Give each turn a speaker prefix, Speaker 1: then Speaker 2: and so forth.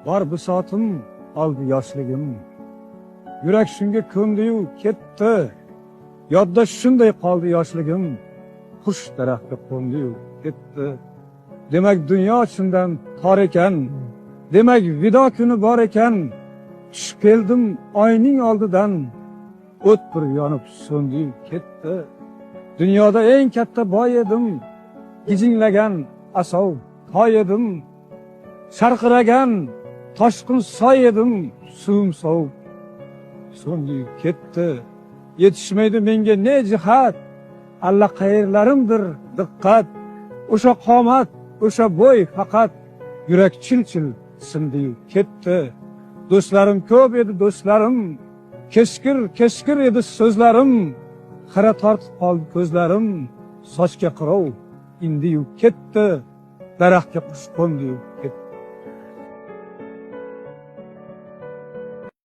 Speaker 1: Var bisotim, aldı yoshligim. Yurak shunga ko'ndi-yu ketdi. Yodda shunday qoldi yoshligim. Qush daraxtga qo'ndi-yu ketdi. Demak dunyo shundan tor ekan. Demak vido kuni bor ekan. Tushib keldim oyning oldidan. O't bir yonib so'ndi-yu ketdi. Dunyoda eng katta boy edim. Gijinglagan asov toy edim. Sharqiragan toshqin soy edim. Suvim sovib so'ndi-yu ketdi. Yetishmaydi menga ne jihat. Alla qayerlarimdir diqqat. O'sha qomat, o'sha bo'y faqat yurak chil-chil sindi-yu ketdi. Do'stlarim ko'p edi do'stlarim. Keskir edi so'zlarim. Xira tortib qoldi ko'zlarim. Sochga qirov indi-yu ketdi. Daraxtga qush qo'ndi-yu ketdi.